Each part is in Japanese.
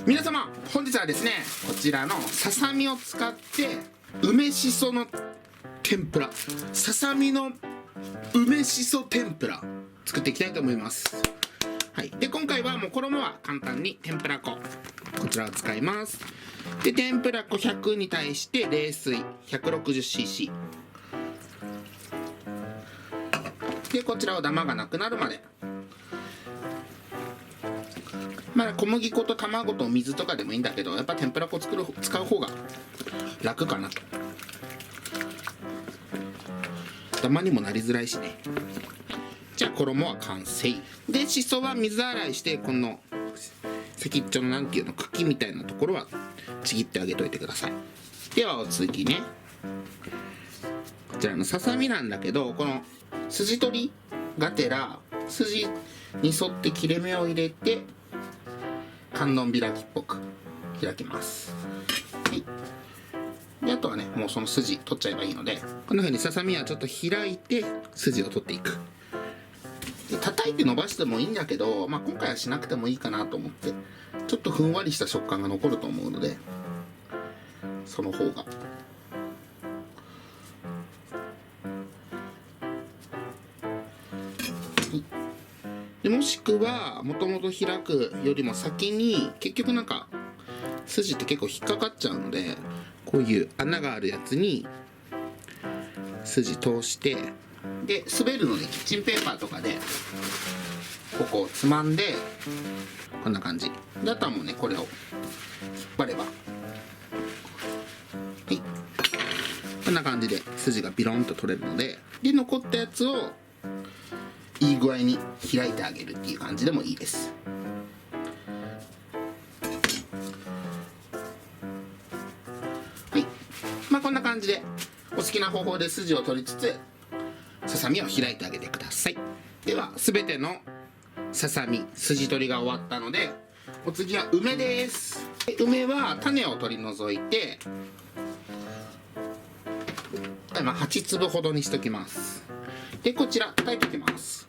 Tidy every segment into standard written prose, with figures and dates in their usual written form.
皆様本日はですね、こちらのささみを使って梅しその天ぷら、ささみの梅しそ天ぷら作っていきたいと思います。はい、で今回はもう衣は簡単に天ぷら粉、こちらを使います。で天ぷら粉100に対して冷水 160cc で、こちらをダマがなくなるまで、まあ小麦粉と卵と水とかでもいいんだけど、やっぱ天ぷら粉使う方が楽かなと。ダマにもなりづらいしね。じゃあ衣は完成で、しそは水洗いして、この先っちょのなんていうの、茎みたいなところはちぎってあげといてください。ではお次ね、こちらのささみなんだけど、この筋取りがてら筋に沿って切れ目を入れて観音開きっぽく開きます。はい、であとはね、もうその筋取っちゃえばいいので、こんな風にささみはちょっと開いて筋を取っていく。で叩いて伸ばしてもいいんだけど、まあ、今回はしなくてもいいかなと思って、ちょっとふんわりした食感が残ると思うので、その方が。でもしくはもともと開くよりも先に、結局なんか筋って結構引っかかっちゃうので、こういう穴があるやつに筋通して、で滑るのでキッチンペーパーとかでここをつまんで、こんな感じで、あとはもうねこれを引っ張れば、はい、こんな感じで筋がビロンと取れるので、で残ったやつをいい具合に開いてあげるっていう感じでもいいです。はい、まあこんな感じでお好きな方法で筋を取りつつささみを開いてあげてください。では全てのささみ筋取りが終わったので、お次は梅です。梅は種を取り除いて、まあ8粒ほどにしときます。でこちら叩いていきます。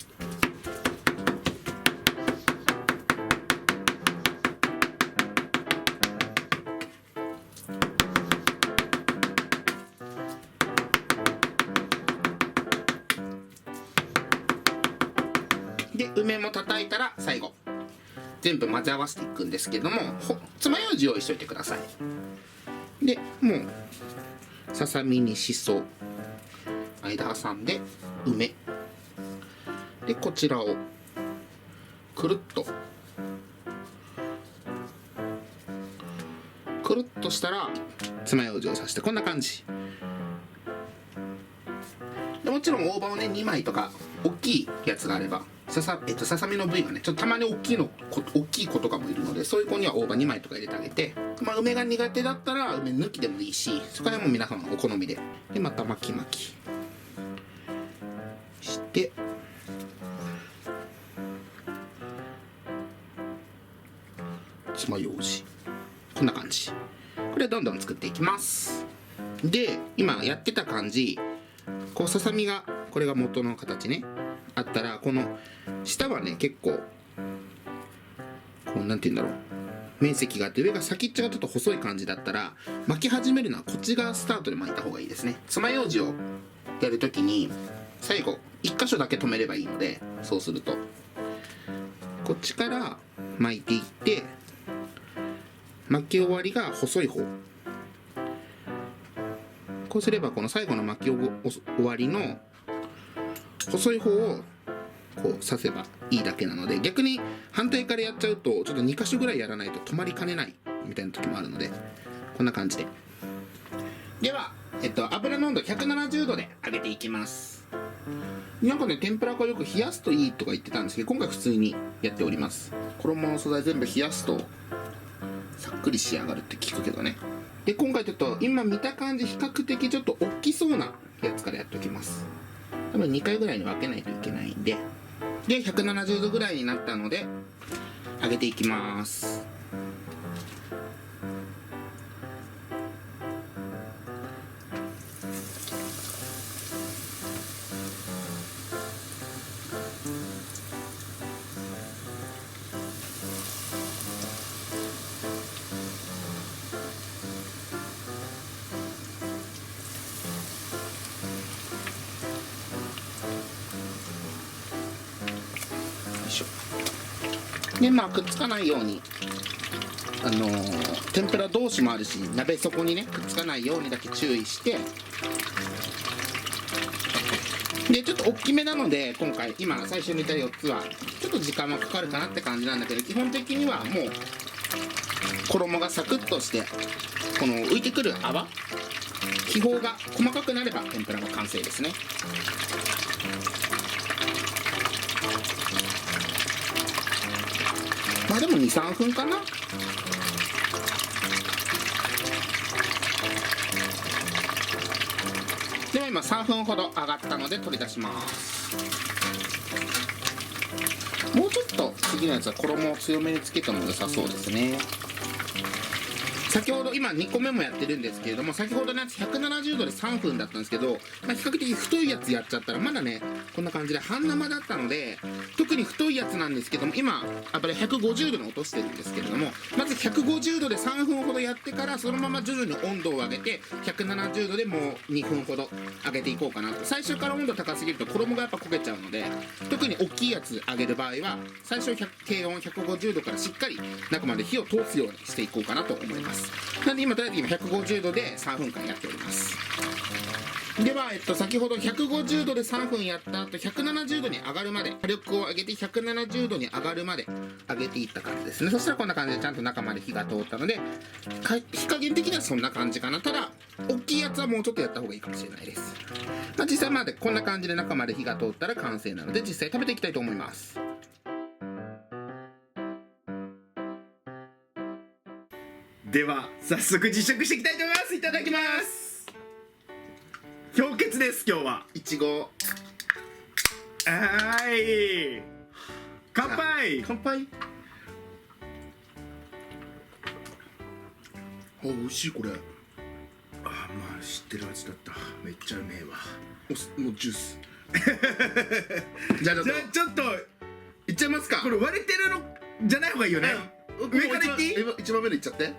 で梅も叩いたら最後全部混ぜ合わせていくんですけども、爪楊枝用意しておいてください。でもうささみにしそ間挟んで梅で、こちらをくるっとしたら爪楊枝を刺して、こんな感じで、もちろん大葉をね2枚とか大きいやつがあれば、ささみの部位がねちょっとたまに大きい子とかもいるので、そういう子には大葉2枚とか入れてあげて、まあ、梅が苦手だったら梅抜きでもいいし、そこら辺も皆さんお好みで。でまた巻きして爪楊枝、こんな感じ。これどんどん作っていきます。で今やってた感じ、こうささみがこれが元の形ねあったら、この下はね結構こうなんて言うんだろう、面積があって上が先っちょがちょっと細い感じだったら、巻き始めるのはこっち側スタートで巻いた方がいいですね。爪楊枝をやるときに最後1箇所だけ止めればいいので、そうするとこっちから巻いていって、巻き終わりが細い方、こうすればこの最後の巻き終わりの細い方をこう刺せばいいだけなので、逆に反対からやっちゃうとちょっと2箇所ぐらいやらないと止まりかねないみたいな時もあるので、こんな感じで。では、油の温度170度で揚げていきます。なんかね天ぷら粉よく冷やすといいとか言ってたんですけど、今回普通にやっております。衣の素材全部冷やすとさっくり仕上がるって聞くけどね。で今回ちょっと今見た感じ比較的ちょっと大きそうなやつからやっておきます。多分2回ぐらいに分けないといけないんで、170度ぐらいになったので揚げていきます。でまあくっつかないように天ぷら同士もあるし、鍋底にねくっつかないようにだけ注意して、でちょっと大きめなので今回今最初に言った4つはちょっと時間はかかるかなって感じなんだけど、基本的にはもう衣がサクッとしてこの浮いてくる泡気泡が細かくなれば天ぷらが完成ですね。まあでも 2,3 分かな。では今3分ほど上がったので取り出します。もうちょっと次のやつは衣を強めにつけても良さそうですね。先ほど今2個目もやってるんですけれども、先ほどのやつ170度で3分だったんですけど、比較的太いやつやっちゃったらまだねこんな感じで半生だったので、特に太いやつなんですけども今油150度に落としてるんですけれども、まず150度で3分ほどやってからそのまま徐々に温度を上げて170度でもう2分ほど上げていこうかなと。最初から温度高すぎると衣がやっぱ焦げちゃうので、特に大きいやつ揚げる場合は最初低温150度からしっかり中まで火を通すようにしていこうかなと思います。なんで今とりあえず今150度で3分間やっております。では、先ほど150度で3分やった後170度に上がるまで火力を上げて170度に上がるまで上げていった感じですね。そしたらこんな感じでちゃんと中まで火が通ったので、火加減的にはそんな感じかな。ただ大きいやつはもうちょっとやった方がいいかもしれないです。まあ、実際までこんな感じで中まで火が通ったら完成なので実際食べていきたいと思います。では早速実食していきたいと思います。いただきます。氷結です。今日はいちご。はーい、乾杯。乾杯。あ、美味しいこれ。あ、まあ知ってる味だった。めっちゃうめえわ。もうジュースじゃあちょっといっちゃいますか。これ割れてるのじゃない方がいいよね。上からいっていい？一番目のいっちゃって。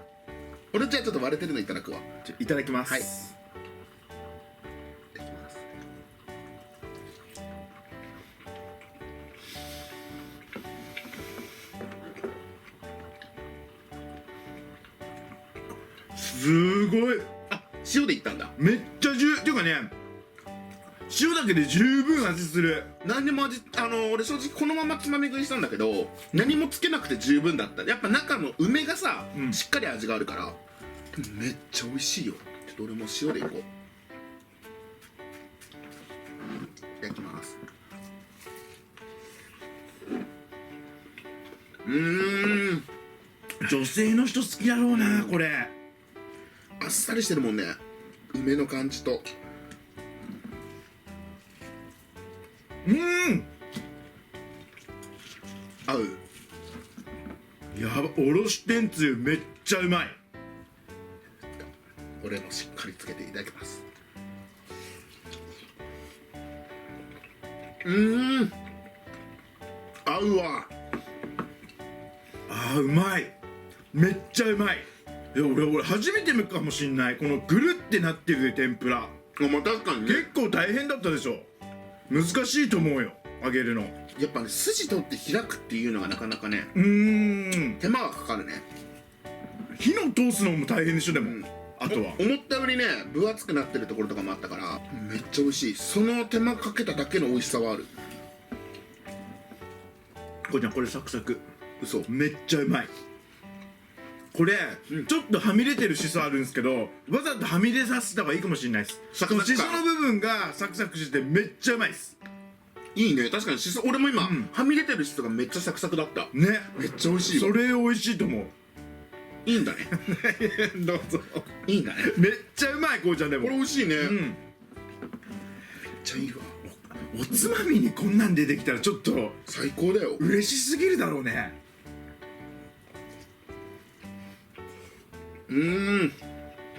俺じゃあちょっと割れてるのいただくわ。いただきます。はい、いただきます。すごい。あ、塩でいったんだ。めっちゃっていうかね、塩だけで十分味する。何にも味、俺正直このままつまみ食いしたんだけど何もつけなくて十分だった。やっぱ中の梅がさ、しっかり味があるからでもめっちゃ美味しいよ。ちょっと俺も塩でいこう。いただきます。女性の人好きだろうなこれ。あっさりしてるもんね、梅の感じと。合う。やば、おろし天つゆめっちゃうまい。俺もしっかりつけていただきます。合うわ。うまい。めっちゃうまい。いや俺初めて見るかもしんない。このぐるってなってる天ぷら。まあ確かにね。結構大変だったでしょ。難しいと思うよ、揚げるの。やっぱね、筋取って開くっていうのがなかなかね、手間がかかるね。火の通すのも大変でしょ。でも、あとは思ったよりね分厚くなってるところとかもあったからめっちゃ美味しい。その手間かけただけの美味しさはある。これちゃん、これサクサク。嘘。めっちゃうまい。これ、ちょっとはみ出てるしそあるんですけど、わざとはみ出させた方がいいかもしれないです。サクサク感しその部分がサクサクしてめっちゃうまいです。いいね。確かにしそ、俺も今、はみ出てるしそがめっちゃサクサクだったね。めっちゃ美味しいわ。それ美味しいと思う。いいんだねどうぞ。いいんだね。めっちゃうまい。こうちゃんでもこれ美味しいね。めっちゃいいわ。おつまみにこんなん出てきたらちょっと最高だよ。嬉しすぎるだろうね。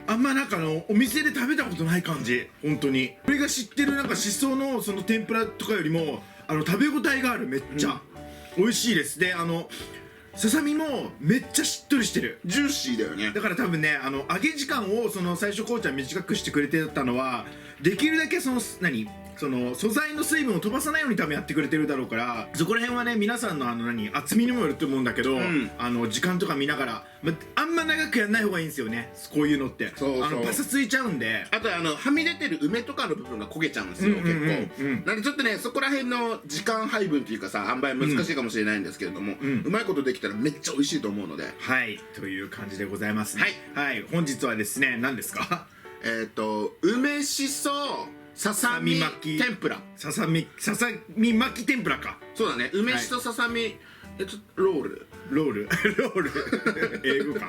あんまなんかお店で食べたことない感じ。本当に俺が知ってるなんかしそのその天ぷらとかよりも食べ応えがある。めっちゃ、美味しいです。でささみもめっちゃしっとりしてる。ジューシーだよね。だから多分ね揚げ時間を最初こうちゃん短くしてくれてたのはできるだけその素材の水分を飛ばさないように多分やってくれてるだろうから、そこら辺はね皆さんの厚みにもよると思うんだけど、時間とか見ながら、あんま長くやんない方がいいんですよね、こういうのって。そうパサついちゃうんで。あとはみ出てる梅とかの部分が焦げちゃうんですよ、結構。なんでちょっとねそこら辺の時間配分っていうかさ、塩梅難しいかもしれないんですけれども、うまいことできたらめっちゃ美味しいと思うので。はいという感じでございますね。はい、本日はですね何ですか？梅しそささみ天ぷら。ささみ巻き天ぷらか。そうだね、梅しそささみロール英語感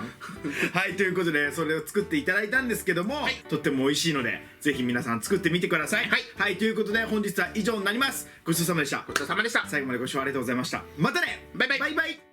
はい、ということでそれを作っていただいたんですけども、とっても美味しいのでぜひ皆さん作ってみてください。はい、ということで本日は以上になります。ごちそうさまでした。ごちそうさまでした。最後までご視聴ありがとうございました。またね。バイバイ。バイバイ。